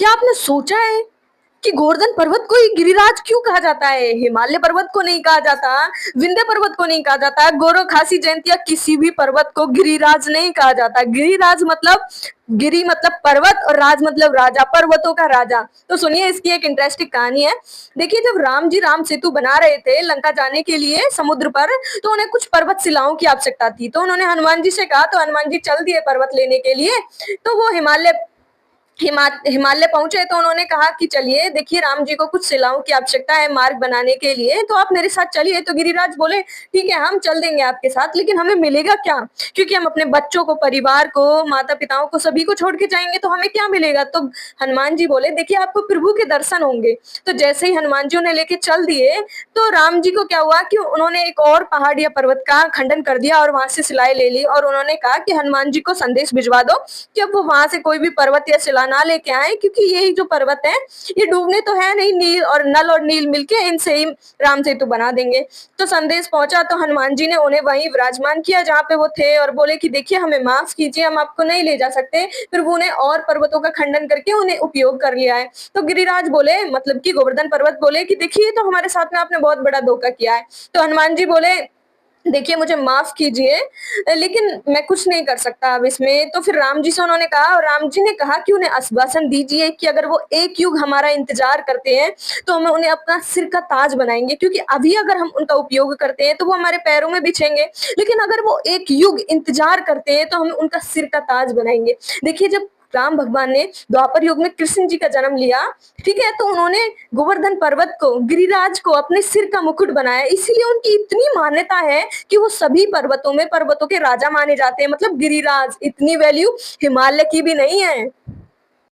क्या आपने सोचा है कि गोवर्धन पर्वत को ही गिरिराज क्यों कहा जाता है? हिमालय पर्वत को नहीं कहा जाता, विंध्य पर्वत को नहीं कहा जाता, गोरो खासी जयंती या किसी भी पर्वत को गिरिराज नहीं कहा जाता। गिरिराज मतलब गिरी मतलब पर्वत और राज मतलब राजा, पर्वतों का राजा। तो सुनिए, इसकी एक इंटरेस्टिंग कहानी है। देखिए, जब राम जी राम सेतु बना रहे थे लंका जाने के लिए समुद्र पर, तो उन्हें कुछ पर्वत शिलाओं की आवश्यकता थी। तो उन्होंने हनुमान जी से कहा, तो हनुमान जी चल दिए पर्वत लेने के लिए। तो वो हिमालय पहुंचे, तो उन्होंने कहा कि चलिए, देखिए राम जी को कुछ शिलाओं की आवश्यकता है मार्ग बनाने के लिए, तो आप मेरे साथ चलिए। तो गिरिराज बोले, ठीक है, हम चल देंगे आपके साथ, लेकिन हमें मिलेगा क्या? क्योंकि हम अपने बच्चों को, परिवार को, माता पिताओं को, सभी को छोड़ के जाएंगे, तो हमें क्या मिलेगा? तो हनुमान जी बोले, देखिए आपको प्रभु के दर्शन होंगे। तो जैसे ही हनुमान जी उन्हें लेके चल दिए, तो राम जी को क्या हुआ कि उन्होंने एक और पहाड़ या पर्वत का खंडन कर दिया और वहां से शिलाएं ले ली, और उन्होंने कहा कि हनुमान जी को संदेश भिजवा दो कि अब वो वहां से कोई भी पर्वत या शिला ना लेके आए, क्योंकि यही जो पर्वत है ये डूबने तो है नहीं, नील और नल और नील मिलके इनसे ही राम सेतु बना देंगे। तो संदेश पहुंचा, तो हनुमान जी ने उन्हें वहीं विराजमान किया जहां पे वो थे, और बोले कि देखिए हमें माफ कीजिए, हम आपको नहीं ले जा सकते। फिर वो उन्हें और पर्वतों का खंडन करके उन्हें उपयोग कर लिया है। तो गिरिराज बोले, मतलब कि गोवर्धन पर्वत बोले कि देखिए तो हमारे साथ में आपने बहुत बड़ा धोखा किया है। तो हनुमान जी बोले, देखिए मुझे माफ कीजिए, लेकिन मैं कुछ नहीं कर सकता अब इसमें। तो फिर राम जी से उन्होंने कहा, और राम जी ने कहा कि उन्हें आश्वासन दीजिए कि अगर वो एक युग हमारा इंतजार करते हैं, तो हम उन्हें अपना सिर का ताज बनाएंगे। क्योंकि अभी अगर हम उनका उपयोग करते हैं तो वो हमारे पैरों में बिछेंगे, लेकिन अगर वो एक युग इंतजार करते हैं तो हम उनका सिर का ताज बनाएंगे। देखिए, जब राम भगवान ने द्वापर युग में कृष्ण जी का जन्म लिया, ठीक है, तो उन्होंने गोवर्धन पर्वत को, गिरिराज को अपने सिर का मुकुट बनाया। इसीलिए उनकी इतनी मान्यता है कि वो सभी पर्वतों में पर्वतों के राजा माने जाते हैं। मतलब गिरिराज, इतनी वैल्यू हिमालय की भी नहीं है।